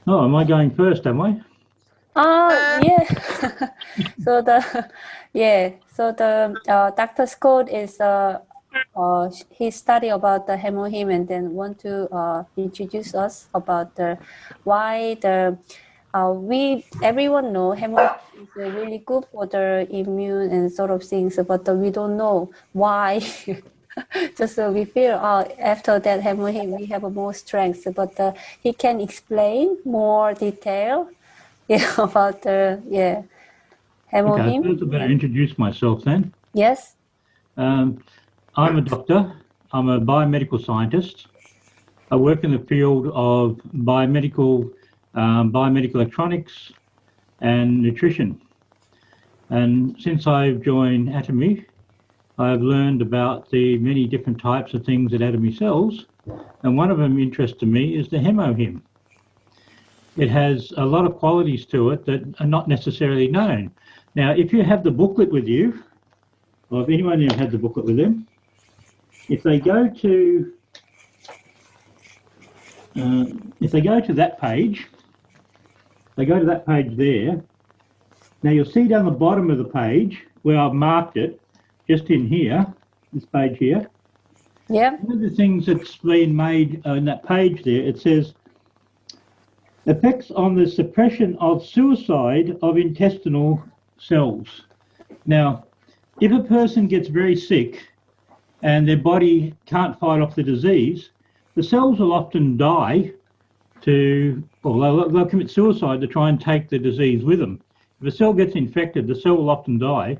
Oh, am I going first, am I? Yeah. So the Dr. Scott is he study about the hemohim and then want to introduce us about the why the we everyone know hemohim is really good for the immune and sort of things, but we don't know why. Just we feel after that hemohim we have more strength, but he can explain more detail about the Okay, Hemohim. first I better introduce myself then. Yes. Um, I'm a doctor. I'm a biomedical scientist. I work in the field of biomedical electronics and nutrition. And since I've joined Atomy, I've learned about the many different types of things that Atomy sells. And one of them interest to me is the Hemohim. It has a lot of qualities to it that are not necessarily known. Now, if you have the booklet with you, or if anyone here had the booklet with them, if they go to that page, they go to that page there. Now you'll see down the bottom of the page where I've marked it, just in here, this page here. Yeah. One of the things that's been made in that page there, it says effects on the suppression of suicide of intestinal cells. Now, if a person gets very sick and their body can't fight off the disease, the cells will often die or they'll commit suicide to try and take the disease with them. If a cell gets infected, the cell will often die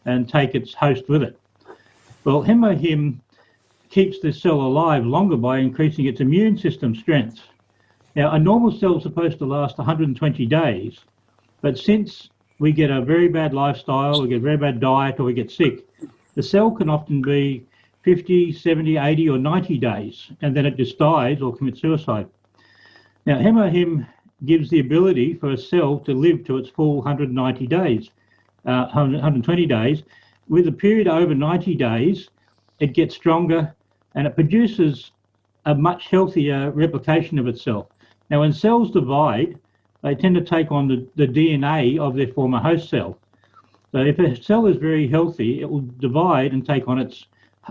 and take its host with it. Well, Hemohim keeps the cell alive longer by increasing its immune system strength. Now, a normal cell is supposed to last 120 days, but since we get a very bad lifestyle, we get a very bad diet, or we get sick, the cell can often be 50, 70, 80, or 90 days, and then it just dies or commits suicide. Now, Hemohim gives the ability for a cell to live to its full 190 days, 120 days. With a period over 90 days, it gets stronger and it produces a much healthier replication of itself. Now, when cells divide, they tend to take on the DNA of their former host cell. So if a cell is very healthy, it will divide and take on its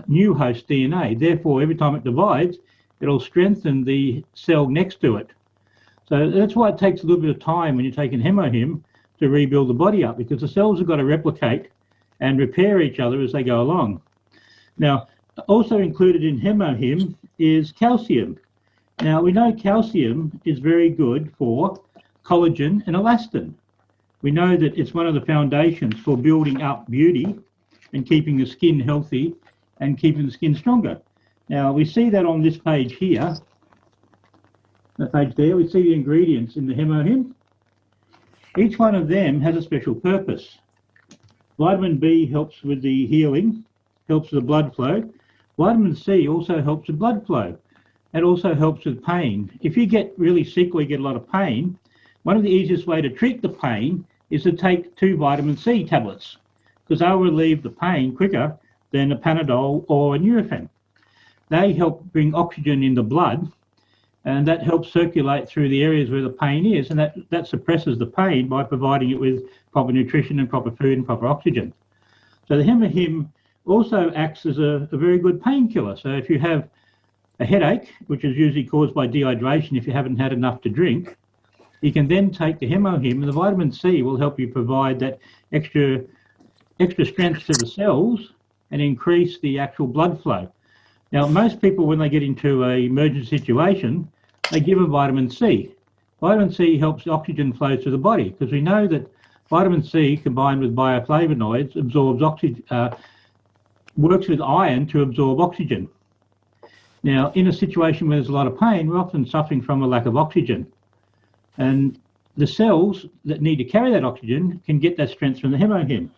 new host DNA. Therefore, every time it divides, it'll strengthen the cell next to it. So that's why it takes a little bit of time when you're taking Hemohim to rebuild the body up, because the cells have got to replicate and repair each other as they go along. Now, also included in Hemohim is calcium. Now, we know calcium is very good for collagen and elastin. We know that it's one of the foundations for building up beauty and keeping the skin healthy and keeping the skin stronger. Now, we see that on this page here, that page there, we see the ingredients in the Hemohim. Each one of them has a special purpose. Vitamin B helps with the healing, helps with the blood flow. Vitamin C also helps with blood flow. It also helps with pain. If you get really sick or you get a lot of pain, one of the easiest way to treat the pain is to take 2 vitamin C tablets, because they'll relieve the pain quicker than a Panadol or a Nurofen. They help bring oxygen in the blood, and that helps circulate through the areas where the pain is, and that suppresses the pain by providing it with proper nutrition and proper food and proper oxygen. So the Hemohim also acts as a very good painkiller. So if you have a headache, which is usually caused by dehydration if you haven't had enough to drink, you can then take the Hemohim, and the vitamin C will help you provide that extra strength to the cells and increase the actual blood flow. Now, most people, when they get into an emergency situation, they give them vitamin C. Vitamin C helps oxygen flow through the body, because we know that vitamin C combined with bioflavonoids absorbs oxygen, works with iron to absorb oxygen. Now, in a situation where there's a lot of pain, we're often suffering from a lack of oxygen. And the cells that need to carry that oxygen can get that strength from the Hemohim.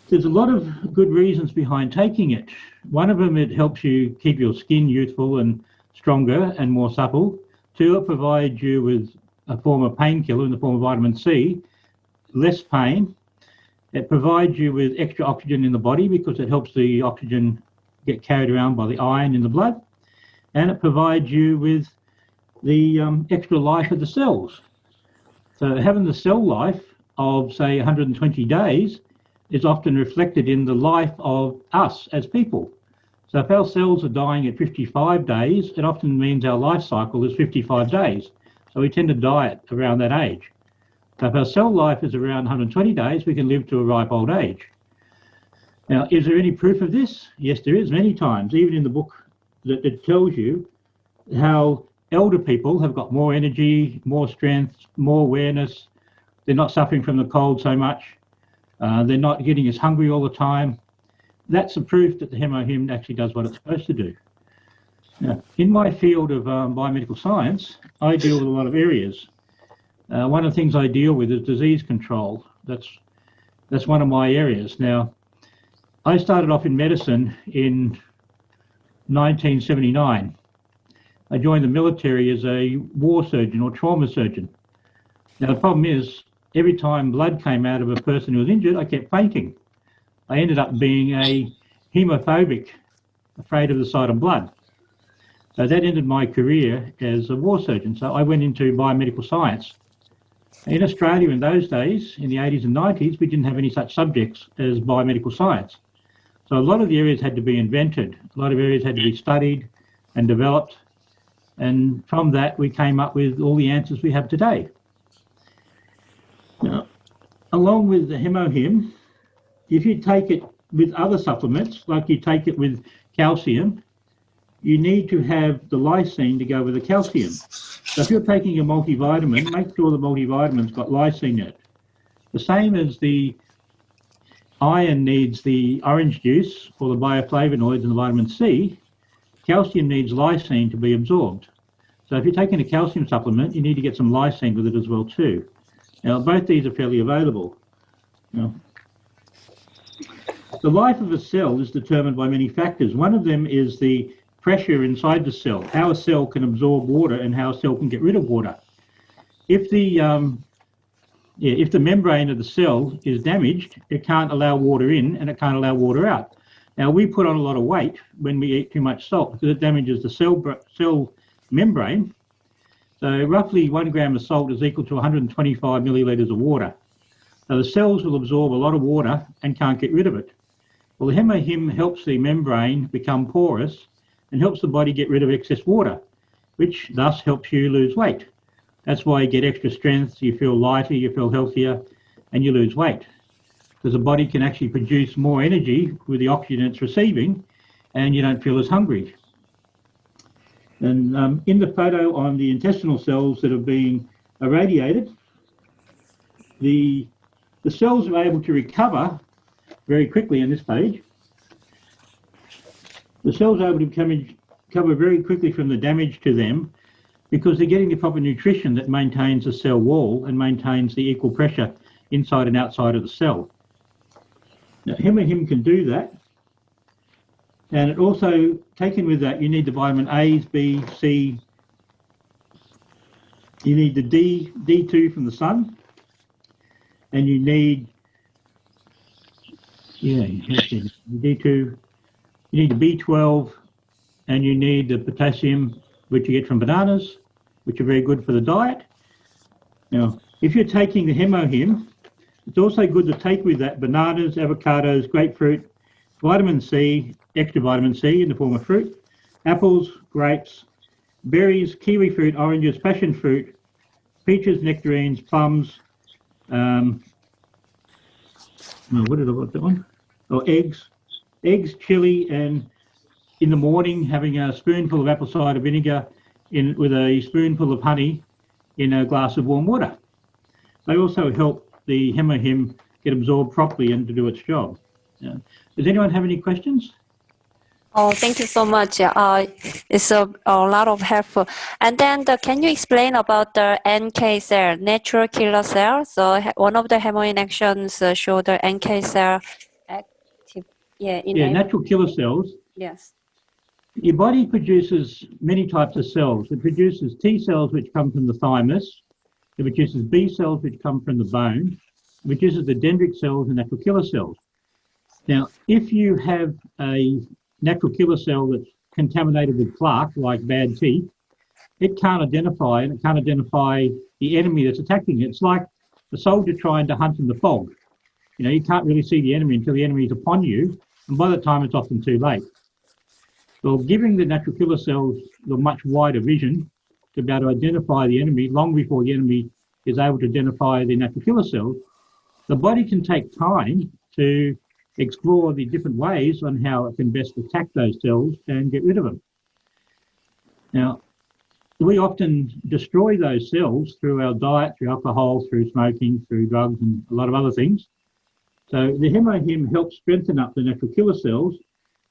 There's a lot of good reasons behind taking it. One of them, it helps you keep your skin youthful and stronger and more supple. 2, it provides you with a form of painkiller in the form of vitamin C, less pain. It provides you with extra oxygen in the body because it helps the oxygen get carried around by the iron in the blood. And it provides you with the extra life of the cells. So having the cell life of, say, 120 days is often reflected in the life of us as people. So if our cells are dying at 55 days, it often means our life cycle is 55 days. So we tend to die at around that age. So if our cell life is around 120 days, we can live to a ripe old age. Now, is there any proof of this? Yes, there is, many times, even in the book that it tells you how elder people have got more energy, more strength, more awareness. They're not suffering from the cold so much. They're not getting as hungry all the time. That's a proof that the Hemohim actually does what it's supposed to do. Now, in my field of biomedical science, I deal with a lot of areas. One of the things I deal with is disease control. That's one of my areas. Now, I started off in medicine in 1979. I joined the military as a war surgeon or trauma surgeon. Now, the problem is, every time blood came out of a person who was injured, I kept fainting. I ended up being a hemophobic, afraid of the sight of blood. So that ended my career as a war surgeon. So I went into biomedical science. In Australia in those days, in the 80s and 90s, we didn't have any such subjects as biomedical science. So a lot of the areas had to be invented. A lot of areas had to be studied and developed. And from that, we came up with all the answers we have today. Now, along with the Hemohim, if you take it with other supplements, like you take it with calcium, you need to have the lysine to go with the calcium. So if you're taking a multivitamin, make sure the multivitamin's got lysine in it. The same as the iron needs the orange juice or the bioflavonoids and the vitamin C, calcium needs lysine to be absorbed. So if you're taking a calcium supplement, you need to get some lysine with it as well too. Now, both these are fairly available. Now, the life of a cell is determined by many factors. One of them is the pressure inside the cell, how a cell can absorb water and how a cell can get rid of water. If the membrane of the cell is damaged, it can't allow water in and it can't allow water out. Now, we put on a lot of weight when we eat too much salt because it damages the cell membrane. So roughly 1 gram of salt is equal to 125 millilitres of water. So the cells will absorb a lot of water and can't get rid of it. Well, the Hemohim helps the membrane become porous and helps the body get rid of excess water, which thus helps you lose weight. That's why you get extra strength, you feel lighter, you feel healthier, and you lose weight. Because the body can actually produce more energy with the oxygen it's receiving, and you don't feel as hungry. And in the photo on the intestinal cells that are being irradiated, the cells are able to recover very quickly in this page. The cells are able to recover very quickly from the damage to them because they're getting the proper nutrition that maintains the cell wall and maintains the equal pressure inside and outside of the cell. Now, Hemohim can do that. And it also, taken with that, you need the vitamin A's, B, C. You need the D2 from the sun. And you need, D2. You need the B12, and you need the potassium, which you get from bananas, which are very good for the diet. Now, if you're taking the Hemohim, it's also good to take with that bananas, avocados, grapefruit, vitamin C, extra vitamin C in the form of fruit, apples, grapes, berries, kiwi fruit, oranges, passion fruit, peaches, nectarines, plums, what did I put that one? Oh, eggs, chili, and in the morning having a spoonful of apple cider vinegar with a spoonful of honey in a glass of warm water. They also help the Hemohim get absorbed properly and to do its job. Does anyone have any questions? Oh, thank you so much. It's a lot of helpful. And then can you explain about the NK cell, natural killer cell? So one of the Hemohim actions show the NK cell active. Natural killer cells. Yes. Your body produces many types of cells. It produces T cells, which come from the thymus. It produces B cells, which come from the bone. It produces the dendritic cells and natural killer cells. Now, if you have a natural killer cell that's contaminated with plaque, like bad teeth, it can't identify, and it can't identify the enemy that's attacking it. It's like a soldier trying to hunt in the fog. You know, you can't really see the enemy until the enemy is upon you, and by the time it's often too late. Well, giving the natural killer cells the much wider vision to be able to identify the enemy long before the enemy is able to identify the natural killer cells, the body can take time to explore the different ways on how it can best attack those cells and get rid of them. Now, we often destroy those cells through our diet, through alcohol, through smoking, through drugs, and a lot of other things. So the Hemohim helps strengthen up the natural killer cells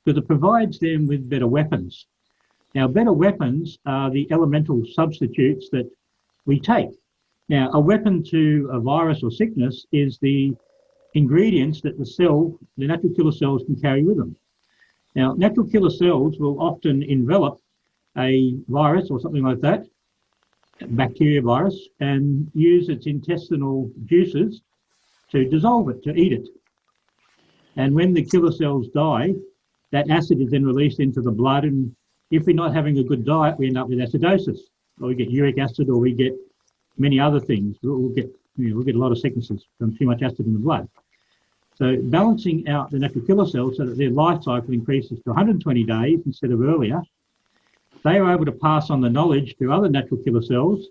because it provides them with better weapons. Now, better weapons are the elemental substitutes that we take. Now, a weapon to a virus or sickness is the ingredients that the natural killer cells can carry with them. Now, natural killer cells will often envelop a virus or something like that, a bacteria virus, and use its intestinal juices to dissolve it, to eat it. And when the killer cells die, that acid is then released into the blood, and if we're not having a good diet, we end up with acidosis, or we get uric acid, or we get many other things. We'll get a lot of sicknesses from too much acid in the blood. So balancing out the natural killer cells so that their life cycle increases to 120 days instead of earlier, they are able to pass on the knowledge to other natural killer cells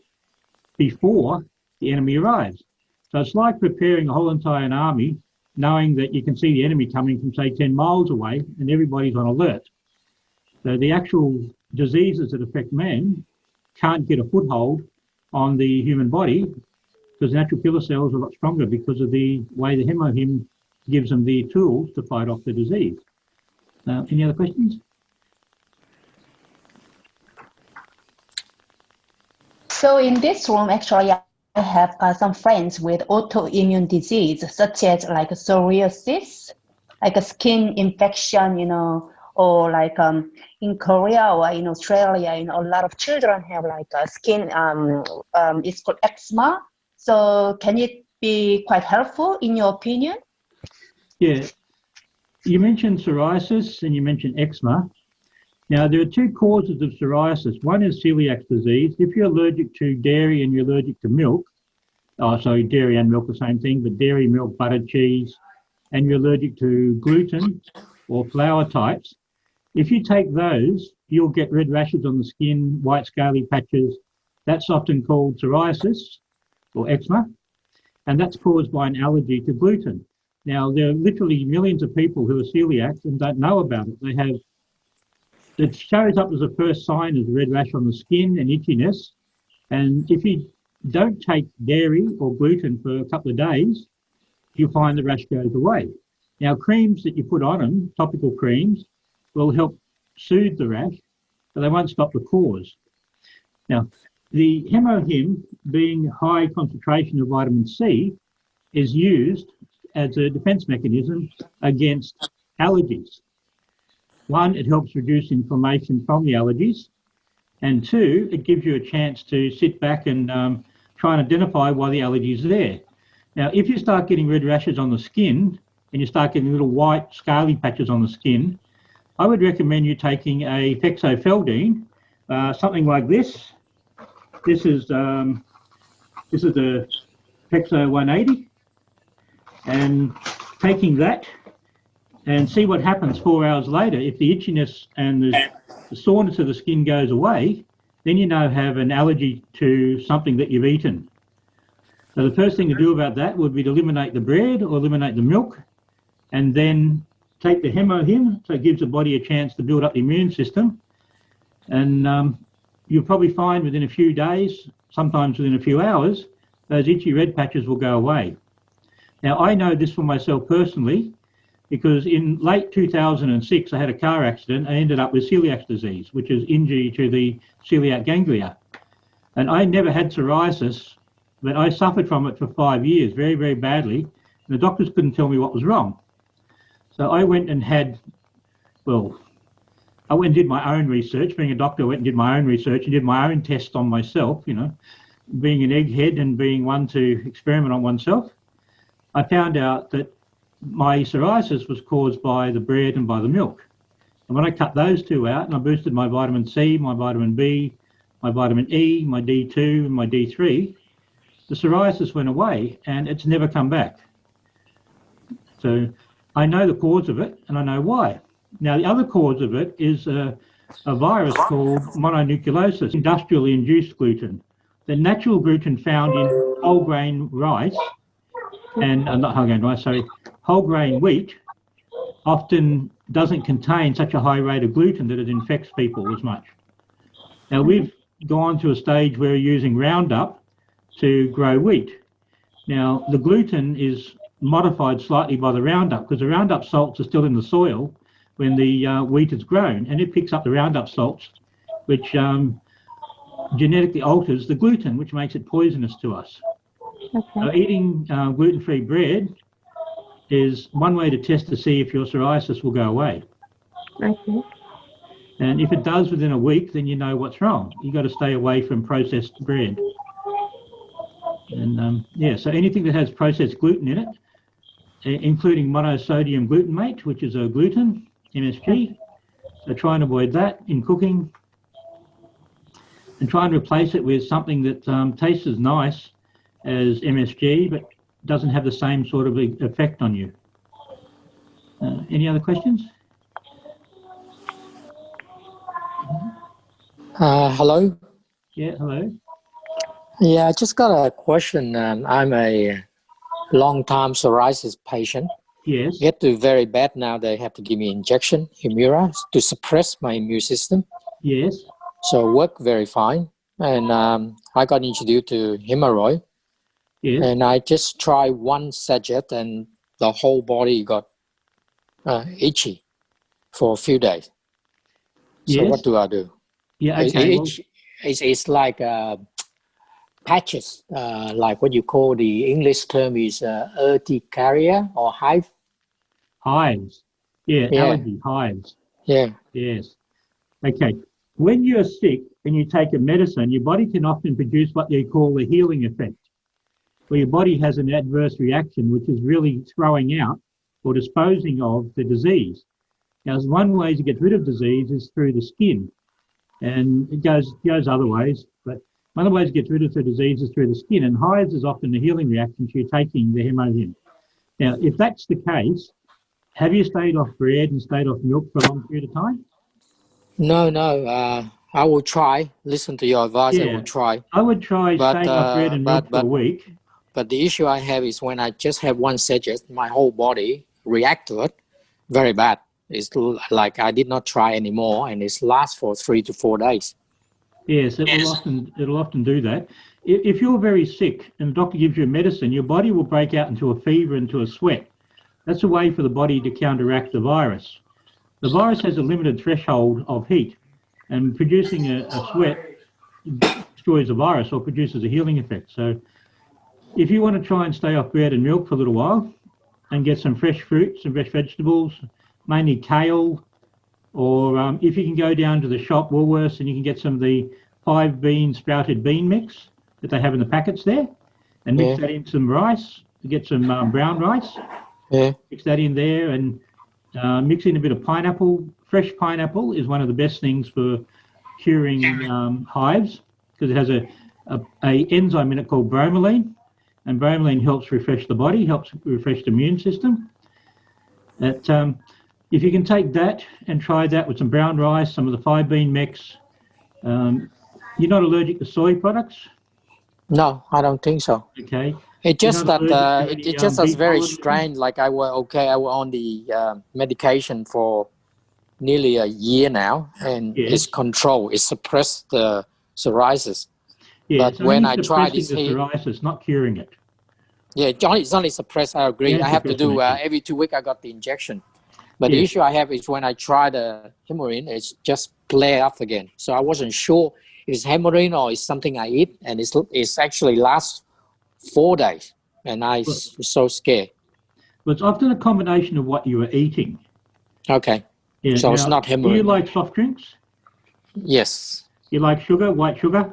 before the enemy arrives. So it's like preparing a whole entire army, knowing that you can see the enemy coming from, say, 10 miles away, and everybody's on alert. So the actual diseases that affect man can't get a foothold on the human body because natural killer cells are a lot stronger because of the way the Hemohim gives them the tools to fight off the disease. Any other questions? So in this room, actually, I have some friends with autoimmune disease, such as like psoriasis, like a skin infection, you know, or like in Korea or in Australia, you know, a lot of children have like a skin, it's called eczema. So can it be quite helpful in your opinion? Yeah, you mentioned psoriasis and you mentioned eczema. Now, there are two causes of psoriasis. One is celiac disease. If you're allergic to dairy and you're allergic to milk, so dairy and milk are the same thing, but dairy, milk, butter, cheese, and you're allergic to gluten or flour types, if you take those, you'll get red rashes on the skin, white scaly patches. That's often called psoriasis or eczema, and that's caused by an allergy to gluten. Now, there are literally millions of people who are celiacs and don't know about it. It shows up as a first sign as a red rash on the skin and itchiness. And if you don't take dairy or gluten for a couple of days, you'll find the rash goes away. Now, creams that you put on them, topical creams, will help soothe the rash, but they won't stop the cause. Now, the Hemohim, being high concentration of vitamin C, is used as a defense mechanism against allergies. One, it helps reduce inflammation from the allergies. And two, it gives you a chance to sit back and try and identify why the allergy is there. Now, if you start getting red rashes on the skin and you start getting little white scaly patches on the skin, I would recommend you taking a fexofenadine, something like this. This is the Pexo 180, and taking that and see what happens 4 hours later. If the itchiness and the soreness of the skin goes away, then you now have an allergy to something that you've eaten. So the first thing to do about that would be to eliminate the bread or eliminate the milk, and then take the Hemohim, so it gives the body a chance to build up the immune system. And you'll probably find within a few days, sometimes within a few hours, those itchy red patches will go away. Now, I know this for myself personally, because in late 2006, I had a car accident. I ended up with celiac disease, which is injury to the celiac ganglia. And I never had psoriasis, but I suffered from it for 5 years, very, very badly. And the doctors couldn't tell me what was wrong. So I went and I went and did my own research. Being a doctor, I went and did my own research and did my own tests on myself, you know, being an egghead and being one to experiment on oneself. I found out that my psoriasis was caused by the bread and by the milk. And when I cut those two out and I boosted my vitamin C, my vitamin B, my vitamin E, my D2, and my D3, the psoriasis went away and it's never come back. So I know the cause of it and I know why. Now, the other cause of it is a virus called mononucleosis, industrially induced gluten. The natural gluten found in whole grain rice and not whole grain rice, sorry, whole grain wheat often doesn't contain such a high rate of gluten that it infects people as much. Now, we've gone to a stage where we're using Roundup to grow wheat. Now, the gluten is modified slightly by the Roundup because the Roundup salts are still in the soil when the wheat is grown, and it picks up the Roundup salts, which genetically alters the gluten, which makes it poisonous to us. Okay. So eating gluten-free bread is one way to test to see if your psoriasis will go away. Okay. And if it does within a week, then you know what's wrong. You've got to stay away from processed bread. And yeah, so anything that has processed gluten in it, including monosodium glutamate, which is a gluten, MSG. So try and avoid that in cooking. And try and replace it with something that tastes as nice as MSG, but doesn't have the same sort of effect on you. Any other questions? Hello. Yeah, hello. Yeah, I just got a question. I'm a long-time psoriasis patient. Yes. Get to very bad now. They have to give me injection, Humira, to suppress my immune system. Yes. So work very fine. And I got introduced to hemorrhoid. Yes. And I just tried one sachet and the whole body got itchy for a few days. So Yes. what do I do? Yeah, okay. It's like patches, like what you call the English term is urticaria or hive. Hives. Yeah, Yeah. allergy, hives. Yeah. Yes. Okay. When you're sick and you take a medicine, your body can often produce what they call the healing effect, where your body has an adverse reaction, which is really throwing out or disposing of the disease. Now, one way to get rid of disease is through the skin, and it goes other ways, but one of the ways to get rid of the disease is through the skin, and hives is often the healing reaction to you taking the Hemohim. Now, if that's the case, have you stayed off bread and stayed off milk for a long period of time? No. I will try. Listen to your advice. Yeah, I will try. I would try staying off bread and milk for a week. But the issue I have is when I just have one sachet, my whole body react to it very bad. It's like I did not try anymore, and it lasts for 3 to 4 days. Yes, it'll often do that. If you're very sick and the doctor gives you a medicine, your body will break out into a fever, into a sweat. That's a way for the body to counteract the virus. The virus has a limited threshold of heat, and producing a sweat destroys the virus or produces a healing effect. So if you want to try and stay off bread and milk for a little while and get some fresh fruits and fresh vegetables, mainly kale, or if you can go down to the shop, Woolworths, and you can get some of the 5-bean sprouted bean mix that they have in the packets there, and mix that in some rice, get some brown rice, mix that in there, and mix in a bit of pineapple. Fresh pineapple is one of the best things for curing hives because it has a enzyme in it called bromelain, and bromelain helps refresh the body, helps refresh the immune system. If you can take that and try that with some brown rice, some of the 5-bean mix, you're not allergic to soy products? No, I don't think so. Okay. It just that it just was very beef strange. Like I was on the medication for nearly a year now, and it's controlled. It suppressed the psoriasis. Yeah, but when I tried this, the psoriasis, not curing it. Yeah, it's only suppressed. I agree. I have to do every 2 weeks. I got the injection. But the issue I have is when I try the Hemohim, it's just flare up again. So I wasn't sure if it's Hemohim or it's something I eat, and it's actually lasts 4 days, and I was so scared. Well, it's often a combination of what you are eating. Okay. Yeah, so now, it's not Hemohim. Do you like soft drinks? Yes. You like sugar, white sugar?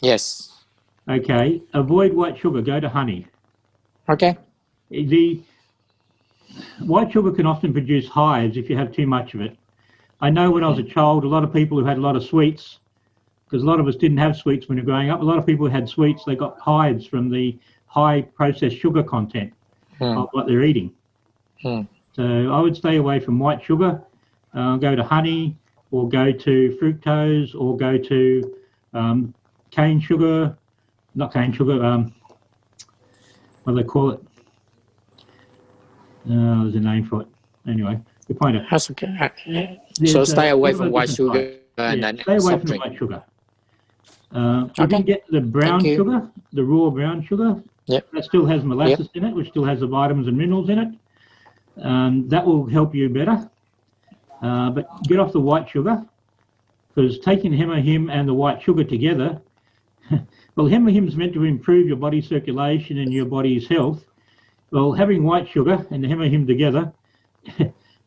Yes. Okay. Avoid white sugar. Go to honey. Okay. The white sugar can often produce hives if you have too much of it. I know when I was a child, a lot of people who had a lot of sweets because a lot of us didn't have sweets when we were growing up. A lot of people had sweets, they got hives from the high processed sugar content of what they're eating. So I would stay away from white sugar, go to honey, or go to fructose, or go to cane sugar, not cane sugar, what do they call it? There's a name for it. Anyway, you find it. That's okay. So stay away from white sugar and then stay away soft from drink. the white sugar. You can get the brown sugar, the raw brown sugar. Yep. That still has molasses in it, which still has the vitamins and minerals in it. That will help you better. But get off the white sugar, because taking Hemohim and the white sugar together, well, Hemohim is meant to improve your body circulation and your body's health. Well, having white sugar and the Hemohim together,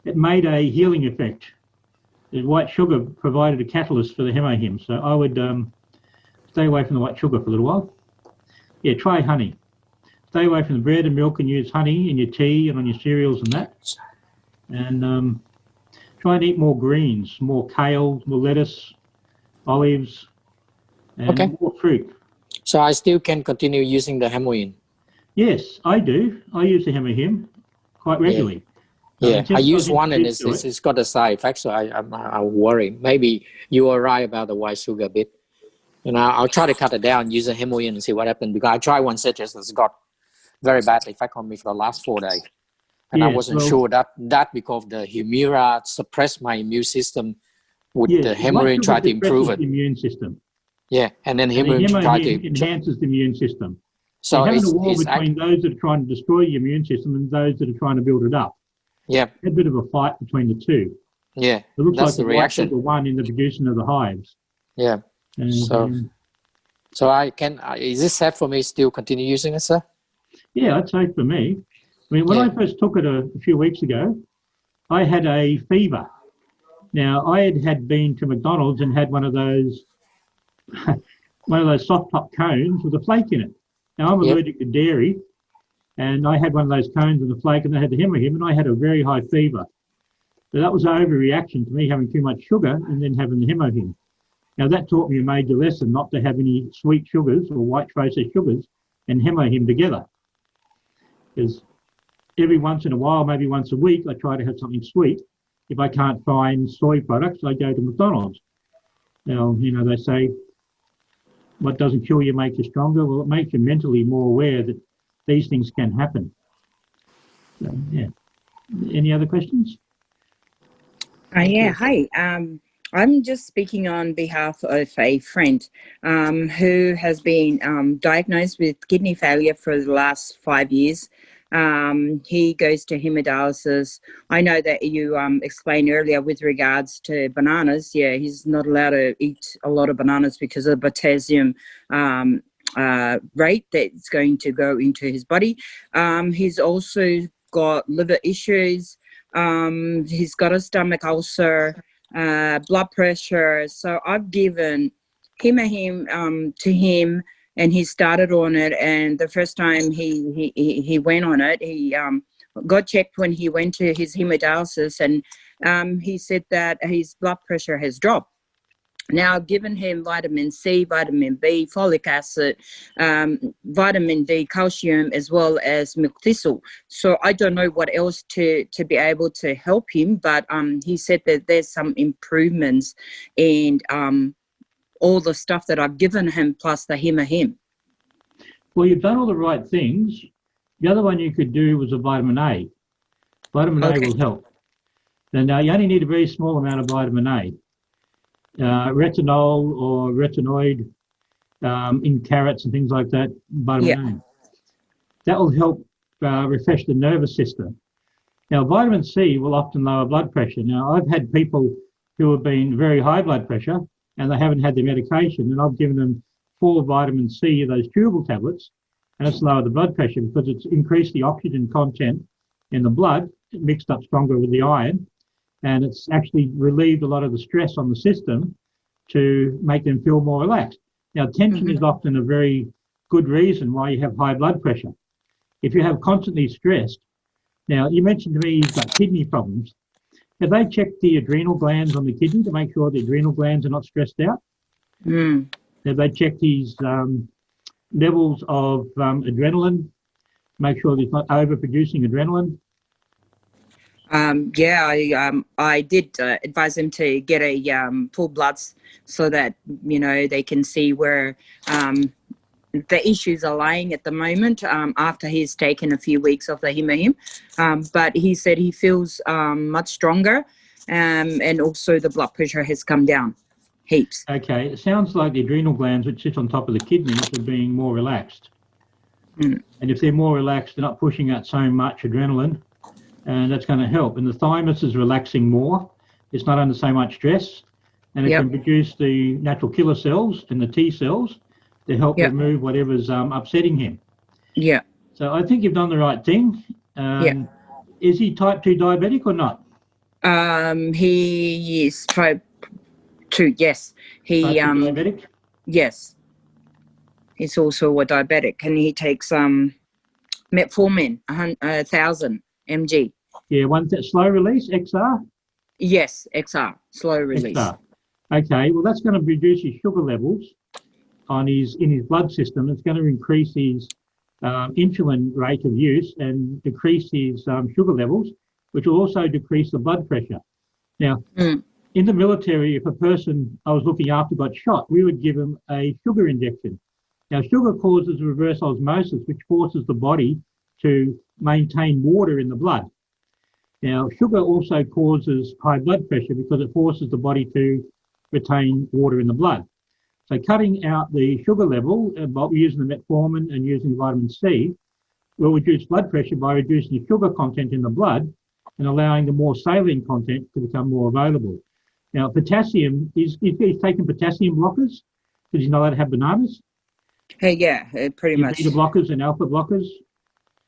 it made a healing effect. The white sugar provided a catalyst for the Hemohim, so I would stay away from the white sugar for a little while. Yeah, try honey. Stay away from the bread and milk and use honey in your tea and on your cereals and that. And try and eat more greens, more kale, more lettuce, olives, and more fruit. So I still can continue using the Hemohim. Yes, I do. I use the Hemohim quite regularly. Yeah, I use one and it's got a side effect, so I worry. Maybe you are right about the white sugar a bit. And I'll try to cut it down, use the Hemohim and see what happens. Because I tried one sachet that's got very bad effect on me for the last 4 days. And I wasn't sure that because the Humira suppressed my immune system, would the Hemohim try to improve it? The immune system. Yeah, and then Hemohim try to enhances the immune system. So having a war between those that are trying to destroy the immune system and those that are trying to build it up. Yeah, a bit of a fight between the two. Yeah, it looks that's like the reaction. The one in the producing of the hives. Yeah. And, so I can. Is this safe for me? Still continue using it, sir? Yeah, it's safe for me. I mean, when I first took it a few weeks ago, I had a fever. Now I had been to McDonald's and had one of those soft top cones with a flake in it. Now I'm allergic to dairy, and I had one of those cones with a flake, and they had the Hemohim, and I had a very high fever. So that was an overreaction to me having too much sugar and then having the Hemohim. Now that taught me a major lesson not to have any sweet sugars or white processed sugars and Hemohim together. Because every once in a while, maybe once a week, I try to have something sweet. If I can't find soy products, I go to McDonald's. Now, they say, what doesn't kill you makes you stronger. Well, it makes you mentally more aware that these things can happen. So, yeah. Any other questions? Yeah, hi. I'm just speaking on behalf of a friend who has been diagnosed with kidney failure for the last 5 years. He goes to hemodialysis. I know that you explained earlier with regards to bananas. Yeah, he's not allowed to eat a lot of bananas because of the potassium rate that's going to go into his body. He's also got liver issues. He's got a stomach ulcer, blood pressure. So I've given Hemohim to him, and he started on it. And the first time he went on it, he got checked when he went to his hemodialysis, and he said that his blood pressure has dropped. Now, I've given him vitamin C, vitamin B, folic acid, vitamin D, calcium, as well as milk thistle. So I don't know what else to be able to help him, but he said that there's some improvements in all the stuff that I've given him, plus the Hemohim. Well, you've done all the right things. The other one you could do was a vitamin A. Vitamin A will help. And you only need a very small amount of vitamin A. Retinol or retinoid in carrots and things like that, vitamin A. That will help refresh the nervous system. Now, vitamin C will often lower blood pressure. Now, I've had people who have been very high blood pressure and they haven't had their medication, and I've given them 4 vitamin C, those chewable tablets, and it's lowered the blood pressure because it's increased the oxygen content in the blood, mixed up stronger with the iron, and it's actually relieved a lot of the stress on the system to make them feel more relaxed. Now, tension is often a very good reason why you have high blood pressure. If you have constantly stressed, now you mentioned to me you've got kidney problems. Have they checked the adrenal glands on the kidney to make sure the adrenal glands are not stressed out? Mm. Have they checked his levels of adrenaline? Make sure that he's not overproducing adrenaline. I did advise him to get a full bloods so that they can see where the issues are lying at the moment after he's taken a few weeks of the Hemohim. But he said he feels much stronger, and also the blood pressure has come down heaps. Okay, it sounds like the adrenal glands, which sit on top of the kidneys, are being more relaxed. Mm. And if they're more relaxed, they're not pushing out so much adrenaline, and that's going to help. And the thymus is relaxing more. It's not under so much stress, and it can produce the natural killer cells and the T cells to help remove whatever's upsetting him. Yeah. So I think you've done the right thing. Is he type 2 diabetic or not? He is type 2, yes. He Type 2 diabetic? Yes. He's also a diabetic, and he takes metformin, 1,000 mg. Yeah, slow release, XR? Yes, XR, slow release. XR. Okay, well that's going to reduce his sugar levels in his blood system. It's going to increase his insulin rate of use and decrease his sugar levels, which will also decrease the blood pressure. Now, in the military, if a person I was looking after got shot, we would give him a sugar injection. Now, sugar causes reverse osmosis, which forces the body to maintain water in the blood. Now, sugar also causes high blood pressure because it forces the body to retain water in the blood. So cutting out the sugar level, using the metformin and using vitamin C, will reduce blood pressure by reducing the sugar content in the blood and allowing the more saline content to become more available. Now, potassium, he's taking potassium blockers because he's not allowed to have bananas. Pretty much. Beta blockers and alpha blockers.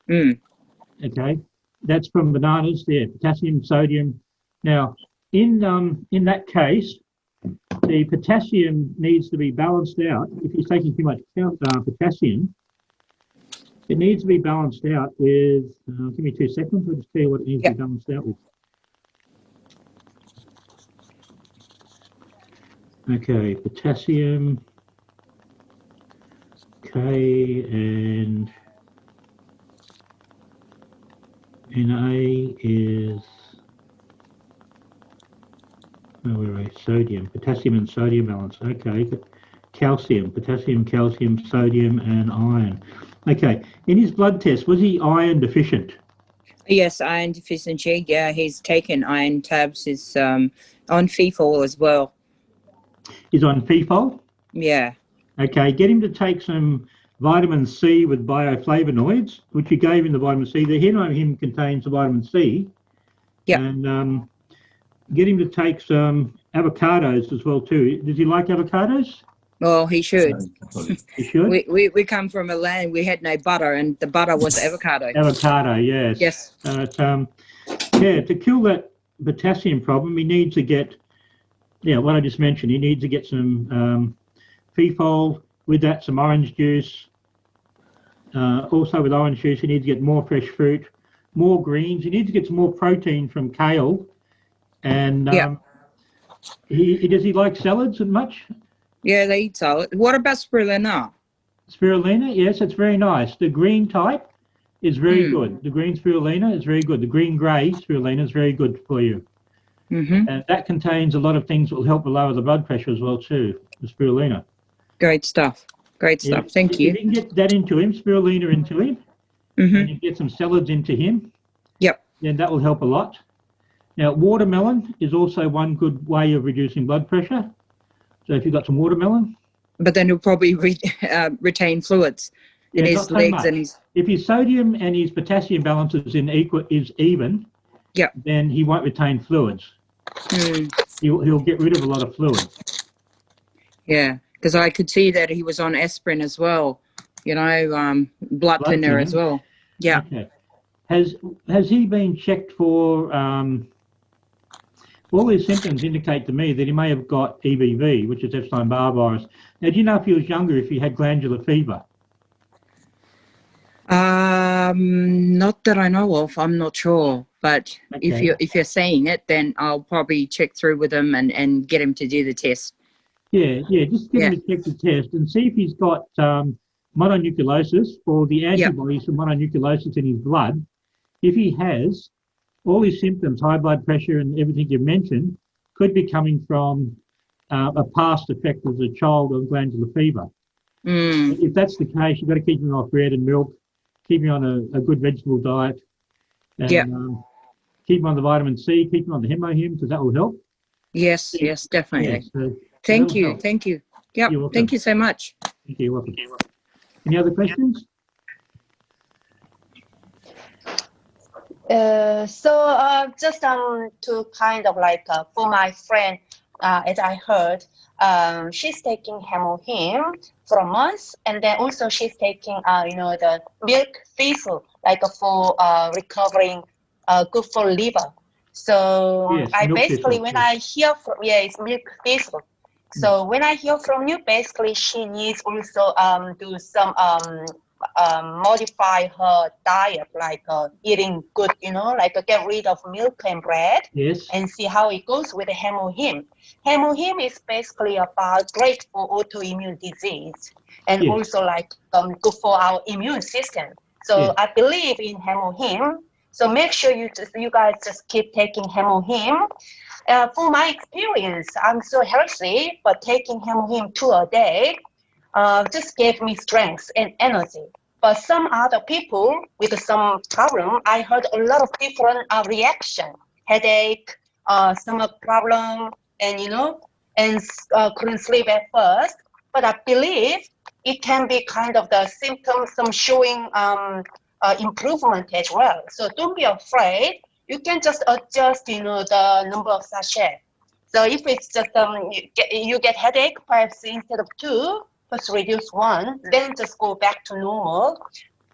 Okay, that's from bananas there, potassium, sodium. Now, in that case, the potassium needs to be balanced out. If he's taking too much potassium, it needs to be balanced out with, give me 2 seconds, I'll just tell you what it needs to be balanced out with. Okay, potassium, okay, and Na is, sodium, potassium and sodium balance. Okay, calcium, potassium, calcium, sodium, and iron. Okay, in his blood test, was he iron deficient? Yes, iron deficiency. Yeah, he's taken iron tabs. He's on FeFol as well. He's on FeFol? Yeah. Okay, get him to take some vitamin C with bioflavonoids, which you gave him the vitamin C. The Hemohim contains the vitamin C. Yeah. And get him to take some avocados as well too. Does he like avocados? Well, he should. He should? We come from a land we had no butter, and the butter was avocado. Avocado, yes. Yes. To kill that potassium problem, he needs to get, what I just mentioned, he needs to get some FeFol, with that some orange juice. Also with orange juice, he needs to get more fresh fruit, more greens. He needs to get some more protein from kale. And does he like salads much? Yeah, they eat salad. What about spirulina? Spirulina, yes, it's very nice. The green type is very good. The green spirulina is very good. The green-grey spirulina is very good for you. And that contains a lot of things that will help lower the blood pressure as well too, the spirulina. Great stuff. Great stuff. Thank you. If you can get that into him, spirulina into him, and you get some salads into him, then that will help a lot. Now, watermelon is also one good way of reducing blood pressure. So if you've got some watermelon. But then he'll probably retain fluids in his legs and his... If his sodium and his potassium balance is even, then he won't retain fluids. He'll get rid of a lot of fluid. Yeah, because I could see that he was on aspirin as well, blood thinner as well. Yeah. Okay. Has he been checked for... all these symptoms indicate to me that he may have got EBV, which is Epstein-Barr virus. Now, do you know if he was younger, if he had glandular fever? Not that I know of. I'm not sure. But if you're saying it, then I'll probably check through with him and get him to do the test. Yeah, just get him to check the test and see if he's got mononucleosis or the antibodies for mononucleosis in his blood. If he has, all his symptoms, high blood pressure and everything you mentioned, could be coming from a past effect as a child of glandular fever. If that's the case, you've got to keep him off bread and milk, keep him on a good vegetable diet, and keep him on the vitamin C, keep him on the Hemohim, because that will help. Yes, definitely. Yeah, Thank you. Yep, thank you so much. Thank you, you're welcome. Any other questions? Just to kind of like for my friend, as I heard, she's taking Hemohim for a month, and then also she's taking the milk thistle, like for recovering, good for liver. So Yes, I milk basically thistle, when yes. I hear from it's milk thistle. So when I hear from you, basically she needs also do some modify her diet, like eating good, like get rid of milk and bread, Yes. and see how it goes with the Hemohim. Hemohim is basically about great for autoimmune disease and also like good for our immune system. So I believe in Hemohim. So make sure you guys just keep taking Hemohim. For my experience, I'm so healthy, but taking Hemohim 2 a day just gave me strength and energy. But some other people with some problem, I heard a lot of different reaction, headache, stomach problem, and couldn't sleep at first. But I believe it can be kind of the symptoms, some showing improvement as well. So don't be afraid. You can just adjust, the number of sachet. So if it's just you get headache, perhaps instead of 2, just reduce 1, then just go back to normal.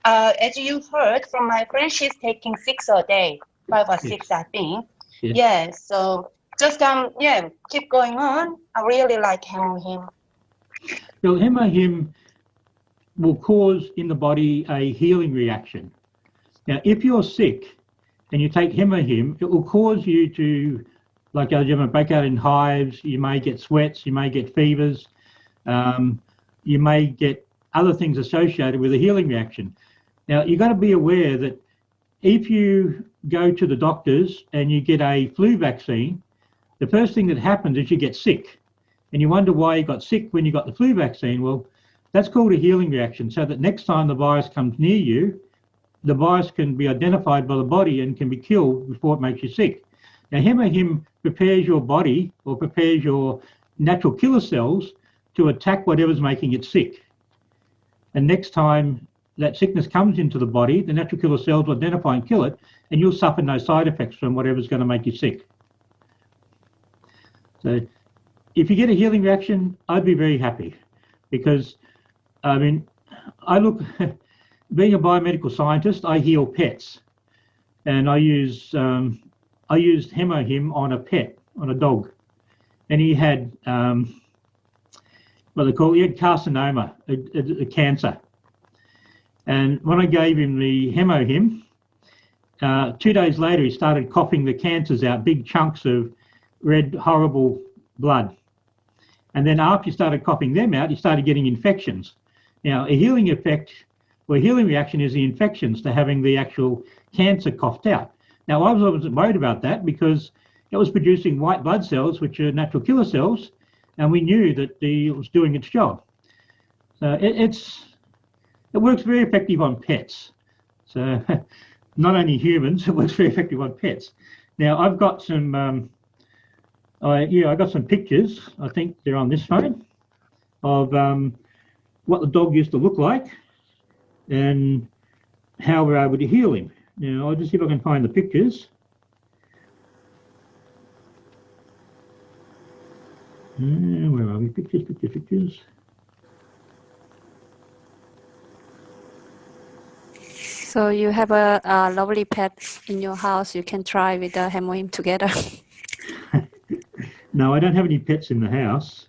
As you heard from my friend, she's taking 6 a day, 5 or 6, I think. Yeah. So just keep going on. I really like Hemohim. Well, Hemohim will cause in the body a healing reaction. Now, if you're sick and you take Hemohim, it will cause you to, like, you may break out in hives, you may get sweats, you may get fevers, you may get other things associated with a healing reaction. Now, you've got to be aware that if you go to the doctors and you get a flu vaccine, the first thing that happens is you get sick. And you wonder why you got sick when you got the flu vaccine. Well, that's called a healing reaction, so that next time the virus comes near you, the virus can be identified by the body and can be killed before it makes you sick. Now, Hemohim prepares your body or prepares your natural killer cells to attack whatever's making it sick. And next time that sickness comes into the body, the natural killer cells will identify and kill it, and you'll suffer no side effects from whatever's going to make you sick. So if you get a healing reaction, I'd be very happy, because, I mean, being a biomedical scientist, I heal pets, and I used Hemohim on a pet, on a dog, and he had he had carcinoma, a cancer. And when I gave him the Hemohim, 2 days later he started coughing the cancers out, big chunks of red, horrible blood. And then after he started coughing them out, he started getting infections. Now, a healing effect, or a healing reaction, is the infections to having the actual cancer coughed out. Now, I wasn't worried about that because it was producing white blood cells, which are natural killer cells, and we knew that it was doing its job. So it works very effective on pets. So not only humans, it works very effective on pets. Now, I've got some I got some pictures, I think they're on this phone, of what the dog used to look like and how we're able to heal him. Now, I'll just see if I can find the pictures. Where are we? Pictures. So you have a lovely pet in your house. You can try with the Hemohim together. No, I don't have any pets in the house.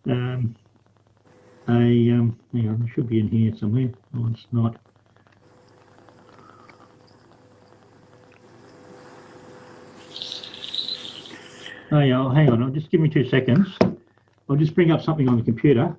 Hang on, it should be in here somewhere. Oh, it's not. Oh yeah, hang on, just give me 2 seconds. I'll just bring up something on the computer.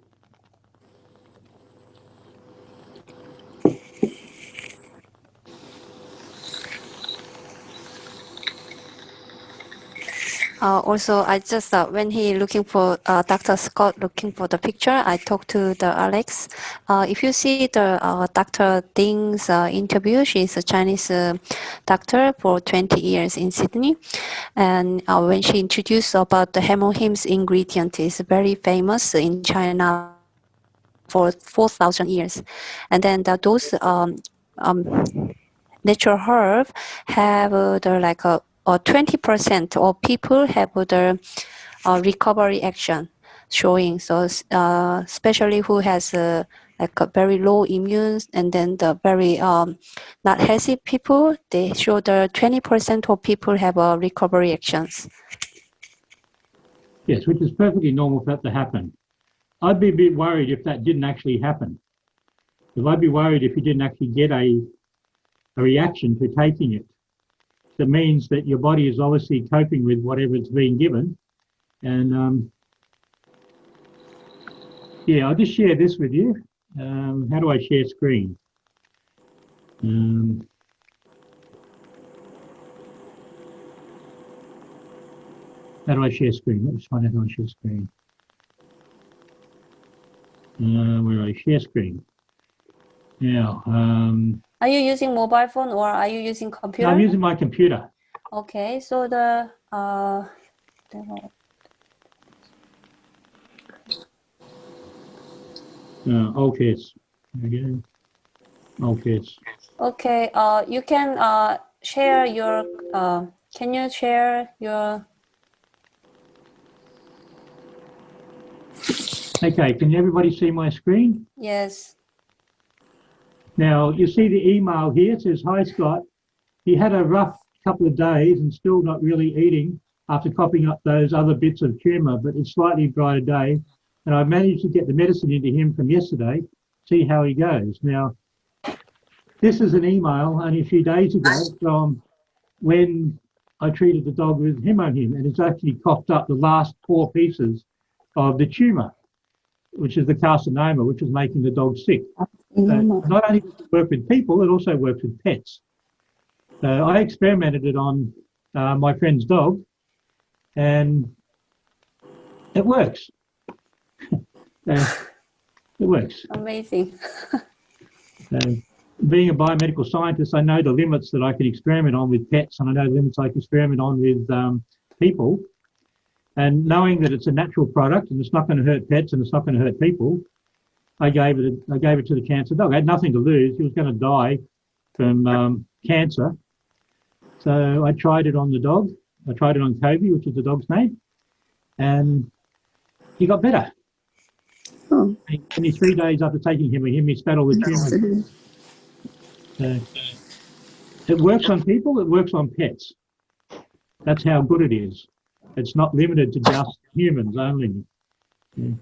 Also, I just when he looking for Dr. Scott looking for the picture, I talked to the Alex. If you see the Dr. Ding's interview, she's a Chinese doctor for 20 years in Sydney, and when she introduced about the Hemohim's ingredient, is very famous in China for 4,000 years, and then those natural herb have the like a 20% of people have the recovery action showing. So especially who has like a very low immune and then the very not healthy people, they show the 20% of people have recovery actions. Yes, which is perfectly normal for that to happen. I'd be a bit worried if that didn't actually happen. I'd be worried if you didn't actually get a reaction to taking it. That means that your body is obviously coping with whatever it's being given. And yeah, I'll just share this with you. How do I share screen? How do I share screen? Let's find out how I share screen. Where do I share screen? Now, are you using mobile phone or are you using computer? I'm using my computer. Okay, so the Alt S. Again. Alt S. Okay, you can share your. Can you share your? Okay, can everybody see my screen? Yes. Now, you see the email here. It says, "Hi, Scott. He had a rough couple of days and still not really eating after coughing up those other bits of tumour, but it's slightly drier today. And I managed to get the medicine into him from yesterday. See how he goes." Now, this is an email only a few days ago from when I treated the dog with Hemohim, and it's actually coughed up the last 4 pieces of the tumour, which is the carcinoma, which is making the dog sick. Not only does it work with people, it also works with pets. I experimented it on my friend's dog, and it works. It works. Amazing. Being a biomedical scientist, I know the limits that I can experiment on with pets, and I know the limits I can experiment on with people. And knowing that it's a natural product and it's not going to hurt pets and it's not going to hurt people, I gave it to the cancer dog. I had nothing to lose. He was going to die from cancer. So I tried it on the dog. I tried it on Kobe, which is the dog's name, and he got better. Oh. Only 3 days after taking him, he spat all the tumour. It works on people, it works on pets. That's how good it is. It's not limited to just humans only. Yeah.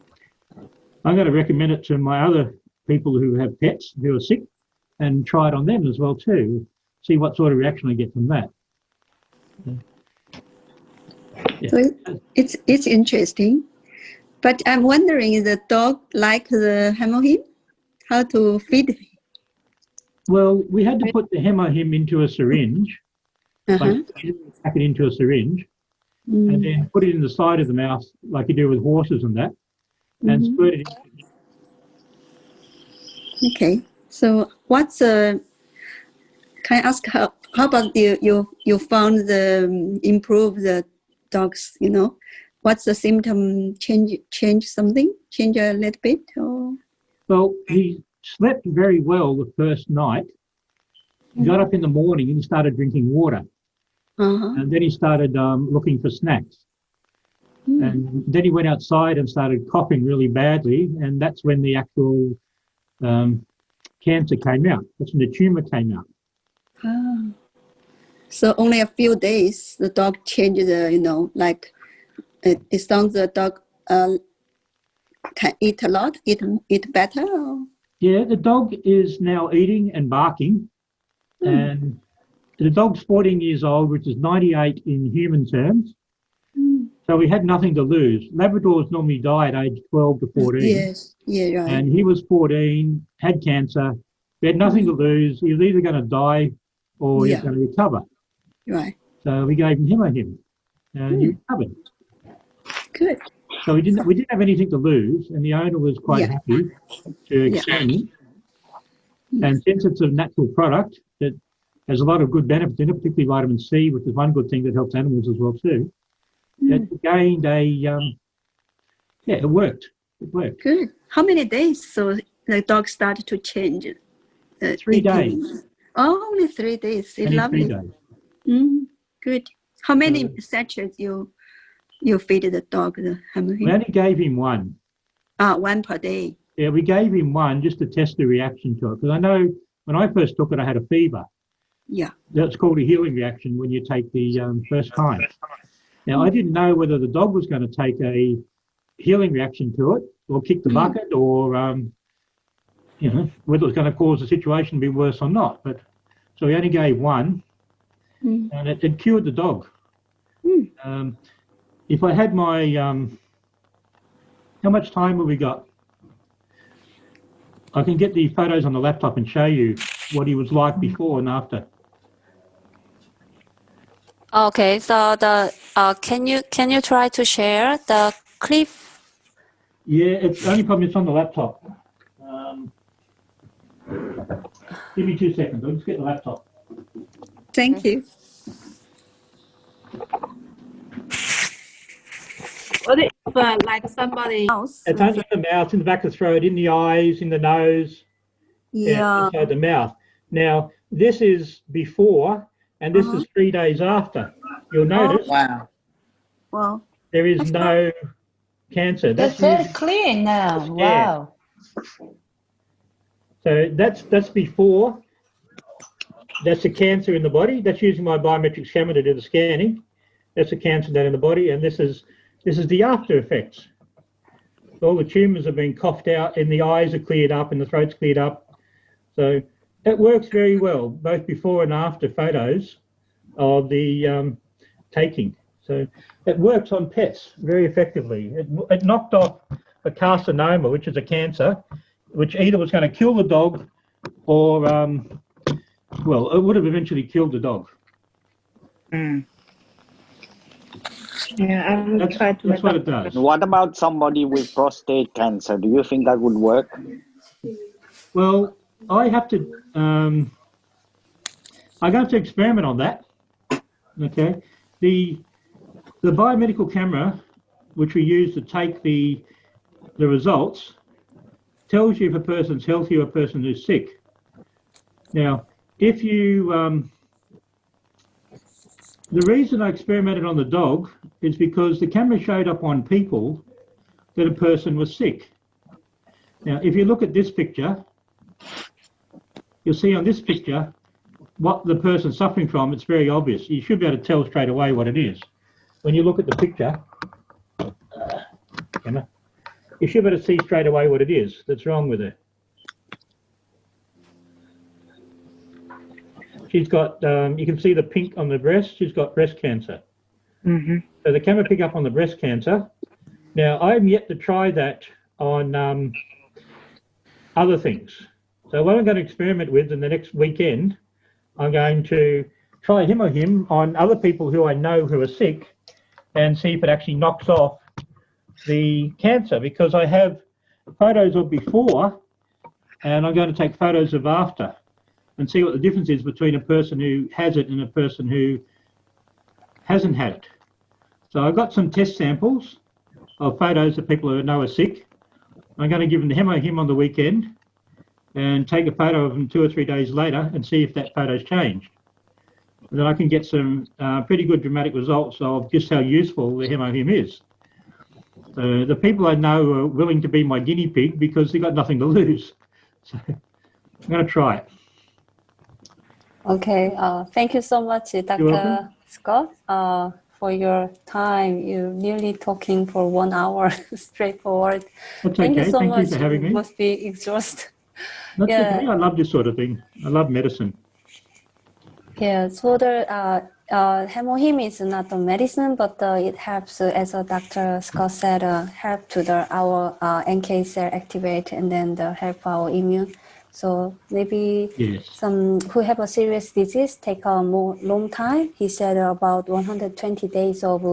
I'm going to recommend it to my other people who have pets who are sick and try it on them as well too. See what sort of reaction I get from that. Yeah. So it's interesting. But I'm wondering, is the dog like the Hemohim? How to feed him? Well, we had to put the Hemohim into a syringe, like pack it into a syringe, and then put it in the side of the mouth like you do with horses and that, and squirt it in. Okay. So what's can I ask how about you found the improve the dogs, you know? What's the symptom change something? Change a little bit or? Well, he slept very well the first night. He got up in the morning and he started drinking water. And then he started looking for snacks. And then he went outside and started coughing really badly. And that's when the actual cancer came out. That's when the tumor came out. So only a few days, the dog changed the, you know, like it sounds the dog can eat a lot, eat better? Or? Yeah, the dog is now eating and barking. And the dog's 14 years old, which is 98 in human terms. So we had nothing to lose. Labradors normally die at age 12 to 14. Yes. Yeah. Right. And he was 14, had cancer. We had nothing to lose. He was either going to die or he was going to recover. Right. So we gave him Hemohim, and he recovered. Good. So we didn't have anything to lose, and the owner was quite happy to experiment. And since it's a natural product that has a lot of good benefits in it, particularly vitamin C, which is one good thing that helps animals as well too, it gained it worked. It worked. Good. How many days so the dog started to change? 3 days. Oh, only 3 days. It's Only lovely. 3 days. Good. How many sachets you feed the dog the Hemohim? We only gave him one. One per day. Yeah, we gave him one just to test the reaction to it. Because I know when I first took it, I had a fever. Yeah. That's called a healing reaction when you take the first time. Now, I didn't know whether the dog was going to take a healing reaction to it or kick the bucket or, whether it was going to cause the situation to be worse or not. But so we only gave one, and it cured the dog. If I had my, how much time have we got? I can get the photos on the laptop and show you what he was like before and after. Okay, so the can you try to share the clip? Yeah, it's the only problem. It's on the laptop. Give me 2 seconds. I'll just get the laptop. Thank you. What if like somebody else? It's under the mouth, in the back of the throat, in the eyes, in the nose, inside the mouth. Now, this is before, and this is 3 days after. You'll notice Wow. there is no cancer. That's very clean now. Wow. So that's before. That's the cancer in the body. That's using my biometric scanner to do the scanning. That's the cancer that in the body, and this is the after effects. All the tumours have been coughed out, and the eyes are cleared up, and the throat's cleared up. So it works very well, both before and after photos of the taking. So it works on pets very effectively. It knocked off a carcinoma, which is a cancer, which either was going to kill the dog or, well, it would have eventually killed the dog. Yeah, I will try to. That's what it does. What about somebody with prostate cancer? Do you think that would work? Well, I have to. I'm going to experiment on that. Okay, the biomedical camera, which we use to take the results, tells you if a person's healthy or a person who's sick. Now, if you the reason I experimented on the dog is because the camera showed up on people that a person was sick. Now, if you look at this picture, you'll see on this picture what the person's suffering from. It's very obvious. You should be able to tell straight away what it is. When you look at the picture, you should be able to see straight away what it is that's wrong with her. She's got, you can see the pink on the breast. She's got breast cancer. So the camera picked up on the breast cancer. Now, I'm yet to try that on other things. So what I'm going to experiment with in the next weekend, I'm going to try Hemohim on other people who I know who are sick and see if it actually knocks off the cancer, because I have photos of before and I'm going to take photos of after and see what the difference is between a person who has it and a person who hasn't had it. So I've got some test samples of photos of people who I know are sick. I'm going to give them the Hemohim on the weekend and take a photo of them 2 or 3 days later and see if that photo's changed. And then I can get some pretty good dramatic results of just how useful the Hemohim is. The people I know are willing to be my guinea pig because they've got nothing to lose. So I'm going to try it. Okay, thank you so much, Dr. Scott, for your time. You're nearly talking for 1 hour straightforward. That's Thank okay. you so Thank much. you for having me. Must be exhausted. That's okay. I love this sort of thing. I love medicine. Yeah, so the Hemohim is not a medicine, but it helps, as Dr. Scott said, help to our NK cell activate and then help our immune. So maybe Yes. some who have a serious disease take a more long time. He said about 120 days of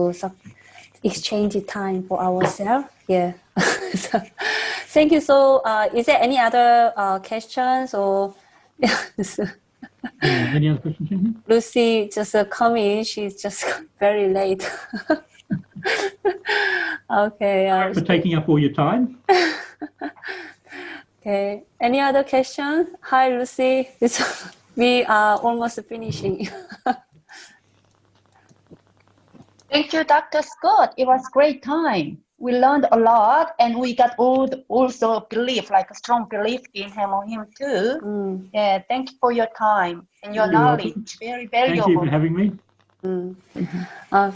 exchange time for our cell. Yeah. So, thank you. So, is there any other questions or? Any other questions? Cynthia? Lucy just come in. She's just very late. Okay. Sorry for taking up all your time. Okay. Any other question? Hi, Lucy. We are almost finishing. Thank you, Dr. Scott. It was great time. We learned a lot, and we got also belief, like a strong belief in Hemohim too. Yeah, thank you for your time and your You're knowledge. welcome. Very Thank you valuable. for having me.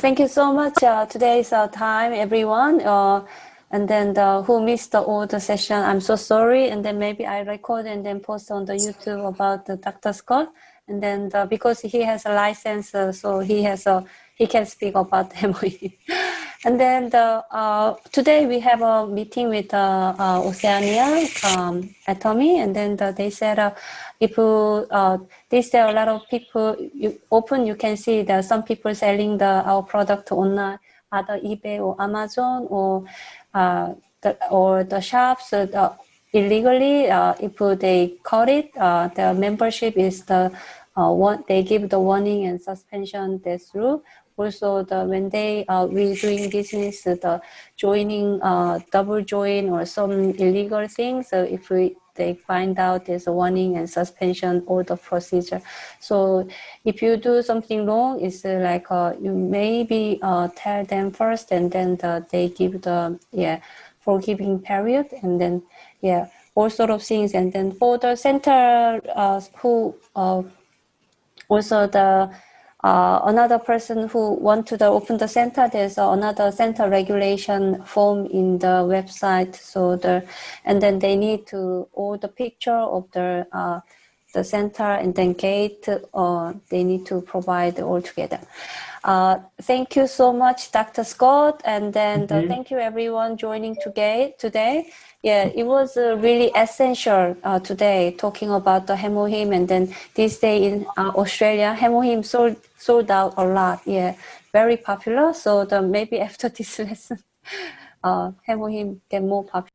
Thank you so much. Today's our time, everyone. And then who missed the old session, I'm so sorry. And then maybe I record and then post on the YouTube about Dr. Scott. And then because he has a license, so he can speak about Hemohim. And then today we have a meeting with Oceania Atomy, and then they said if they say a lot of people you can see that some people selling our product on either eBay or Amazon or the shops illegally. If they caught it, the membership is they give the warning and suspension that's through. Also, when we doing business, the joining double join or some illegal things. So if they find out there's a warning and suspension or the procedure. So if you do something wrong, it's like you maybe tell them first, and then they give the forgiving period, and then all sort of things. And then for the center who also another person who want to open the center, there's another center regulation form in the website. So and then they need to all the picture of the center and then gate, they need to provide all together. Thank you so much, Dr. Scott, and then thank you everyone joining today. Yeah, it was really essential today talking about the Hemohim, and then this day in Australia, Hemohim sold out a lot. Yeah, very popular. So maybe after this lesson, Hemohim get more popular.